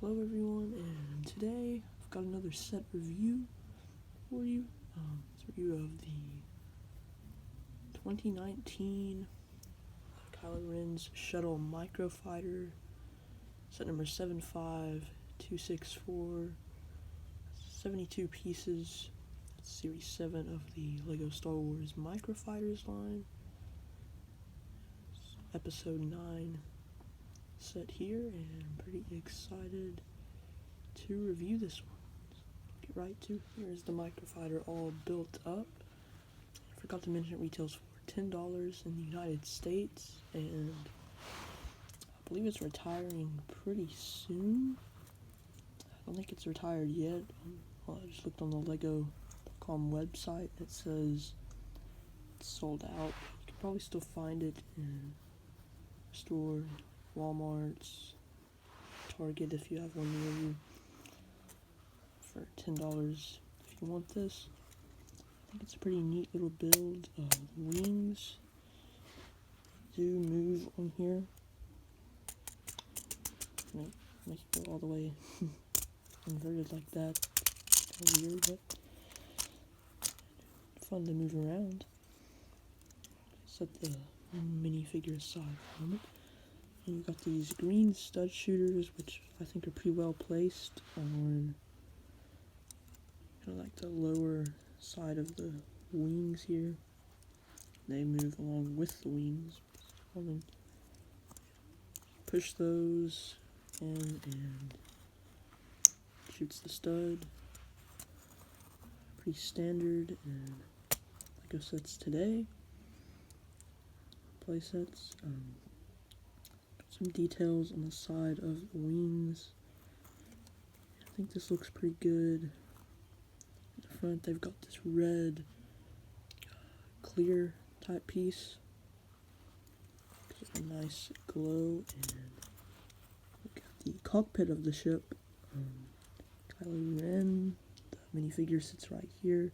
Hello everyone, and today I've got another set review for you. It's a review of the 2019 Kylo Ren's Shuttle Microfighter, set number 75264, 72 pieces. It's Series 7 of the LEGO Star Wars Microfighters line. It's Episode 9 set here, and I'm pretty excited to review this one. Let's get right to it. Here's the Microfighter all built up. I forgot to mention it retails for $10 in the United States, and I believe it's retiring pretty soon. I don't think it's retired yet. I just looked on the Lego.com website. It says it's sold out. You can probably still find it in a store, Walmart's, Target if you have one near you, for $10 if you want this. I think it's a pretty neat little build. Wings do move on here. Make it go all the way inverted like that. Kind of weird, but fun to move around. Set the minifigure aside for a moment. And you've got these green stud shooters, which I think are pretty well placed on kind of like the lower side of the wings here. They move along with the wings. Push those in and shoots the stud. Pretty standard and LEGO sets today. Play sets. Some details on the side of the wings. I think this looks pretty good. In the front, they've got this red, clear type piece. Gives it a nice glow. And look at the cockpit of the ship. Kylo Ren, the minifigure sits right here.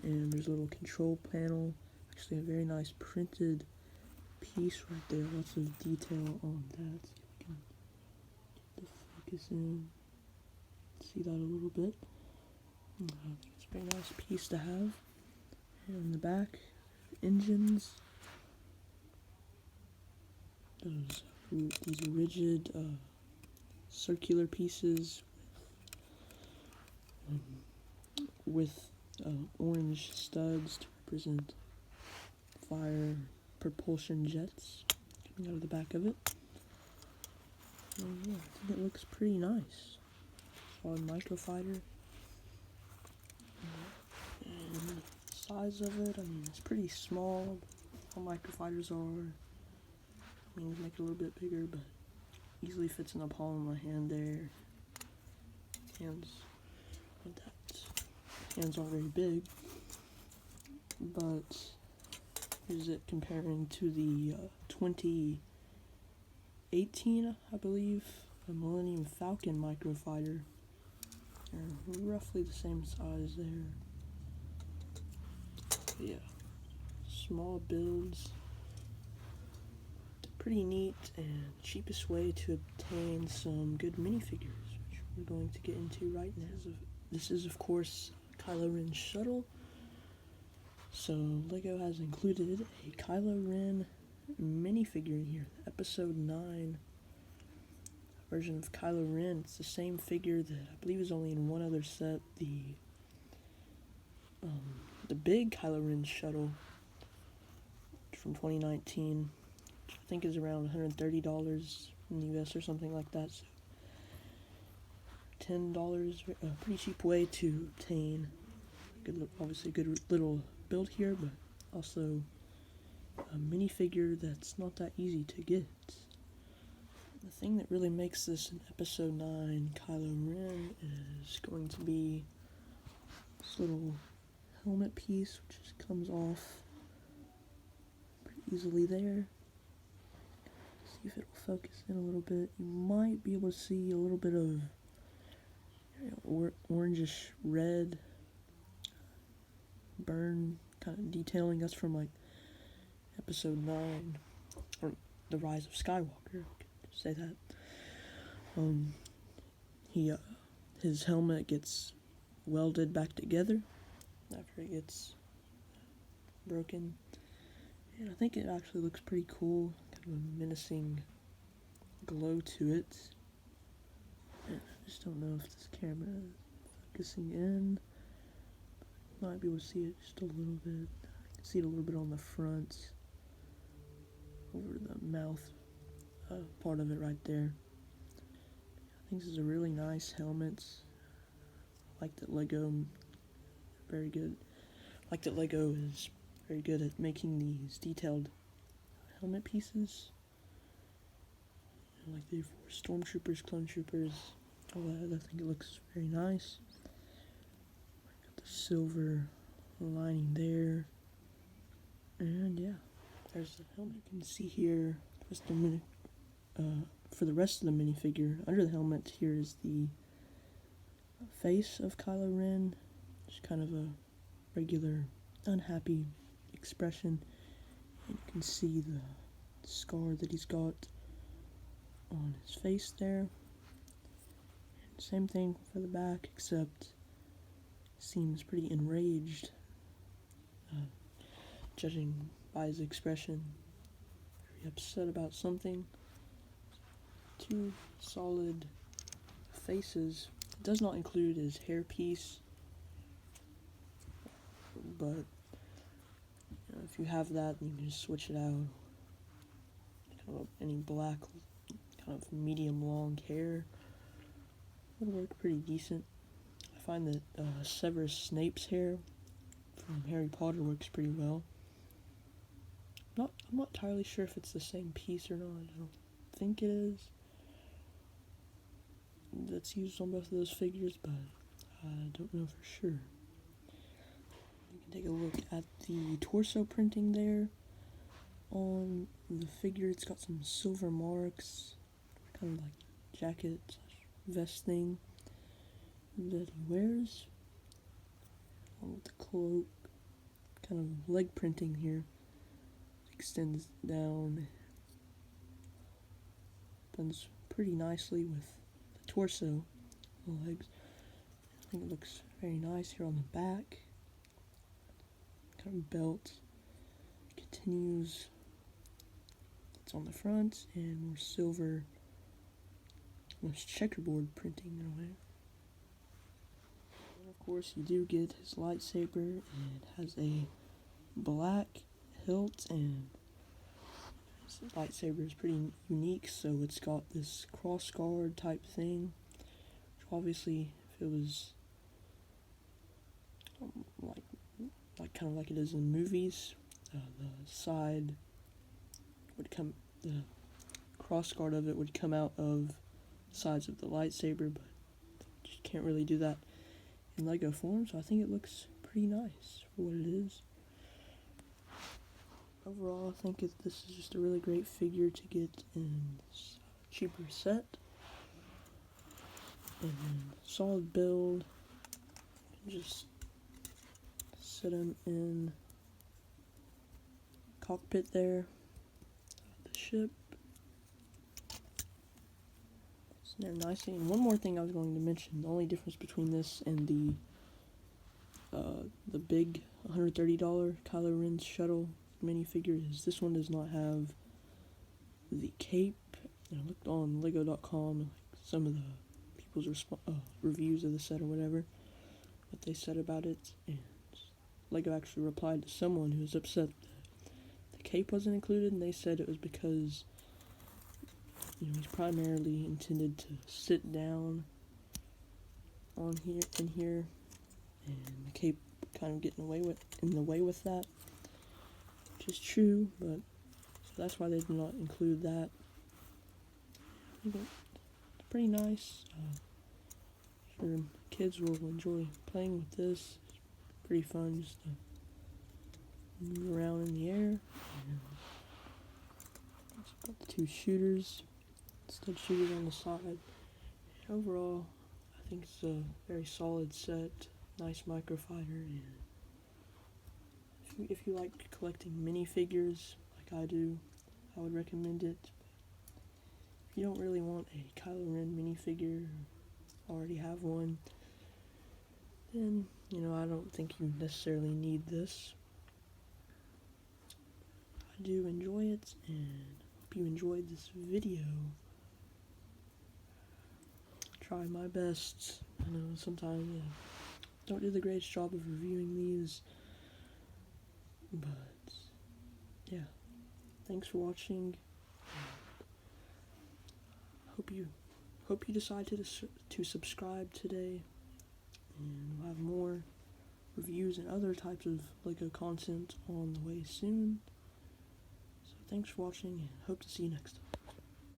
And there's a little control panel. Actually, a very nice printed piece right there. Lots of detail on that. See if I can get the focus in. See that a little bit. I think it's a very nice piece to have. And in the back, engines. These rigid circular pieces with orange studs to represent fire propulsion jets coming out of the back of it. And yeah, I think it looks pretty nice. Solid Microfighter. And the size of it, I mean, it's pretty small. How Microfighters are. Wings make it a little bit bigger, but easily fits in the palm of my hand there. Hands, like that. Hands aren't very big, but here's it comparing to the 2018, I believe, the Millennium Falcon Microfighter. They're roughly the same size there. But yeah, small builds. Pretty neat and cheapest way to obtain some good minifigures, which we're going to get into right now. This is of course Kylo Ren's Shuttle. So LEGO has included a Kylo Ren minifigure in here, Episode 9 version of Kylo Ren. It's the same figure that I believe is only in one other set, the big Kylo Ren Shuttle from 2019, which I think is around $130 in the US or something like that. So $10, a pretty cheap way to obtain obviously a good little build here, but also a minifigure that's not that easy to get. The thing that really makes this an Episode 9 Kylo Ren is going to be this little helmet piece, which just comes off pretty easily there. See if it'll focus in a little bit. You might be able to see a little bit of orangish red burn kind of detailing. That's from like Episode 9, or The Rise of Skywalker, I could say that. His helmet gets welded back together after it gets broken. And I think it actually looks pretty cool, kind of a menacing glow to it. And I just don't know if this camera is focusing in. Might be able to see it just a little bit. I can see it a little bit on the front, over the mouth part of it right there. I think this is a really nice helmet. I like that Lego, very good. I like that Lego is very good at making these detailed helmet pieces. Like they for stormtroopers, clone troopers, all that. I think it looks very nice. Got the silver lining there, and yeah, there's the helmet. You can see here just a minute. For the rest of the minifigure, under the helmet here is the face of Kylo Ren, just kind of a regular unhappy expression, and you can see the scar that he's got on his face there. And same thing for the back, except seems pretty enraged, judging by his expression. Very upset about something. Two solid faces. It does not include his hairpiece, but if you have that, you can just switch it out. Kind of any black, kind of medium long hair would work pretty decent. I find that Severus Snape's hair from Harry Potter works pretty well. I'm not entirely sure if it's the same piece or not. I don't think it is. That's used on both of those figures, but I don't know for sure. You can take a look at the torso printing there on the figure. It's got some silver marks, kind of like jacket / vest thing that he wears, along with the cloak. Kind of leg printing here. Extends down, blends pretty nicely with the torso, the legs. I think it looks very nice here on the back. Kind of belt continues. It's on the front, and more silver, almost checkerboard printing in a way. And of course, you do get his lightsaber, and it has a black hilt, and his lightsaber is pretty unique, so it's got this cross guard type thing, which obviously, if it was like kind of like it is in movies, the side would come, the cross guard of it would come out of the sides of the lightsaber, but you just can't really do that in Lego form, so I think it looks pretty nice for what it is. Overall, I think this is just a really great figure to get in this cheaper set. And solid build. Just set him in cockpit there. The ship. It's there nicely. And one more thing I was going to mention. The only difference between this and the big $130 Kylo Ren's Shuttle minifigure is this one does not have the cape. I looked on Lego.com, like some of the people's reviews of the set or whatever, what they said about it, and Lego actually replied to someone who was upset that the cape wasn't included, and they said it was because he's primarily intended to sit down on here, and the cape kind of getting in the way with that. Is true, but so that's why they did not include that. It's pretty nice. Sure, kids will enjoy playing with this. It's pretty fun just to move around in the air. It's got the two shooters, stud shooters on the side. Overall, I think it's a very solid set. Nice Microfighter. And if you like collecting minifigures like I do, I would recommend it. If you don't really want a Kylo Ren minifigure, already have one, then, I don't think you necessarily need this. I do enjoy it, and hope you enjoyed this video. Try my best. I know sometimes I don't do the greatest job of reviewing these, but yeah, thanks for watching. Hope you decide to subscribe today, and we'll have more reviews and other types of LEGO content on the way soon. So thanks for watching, and hope to see you next time.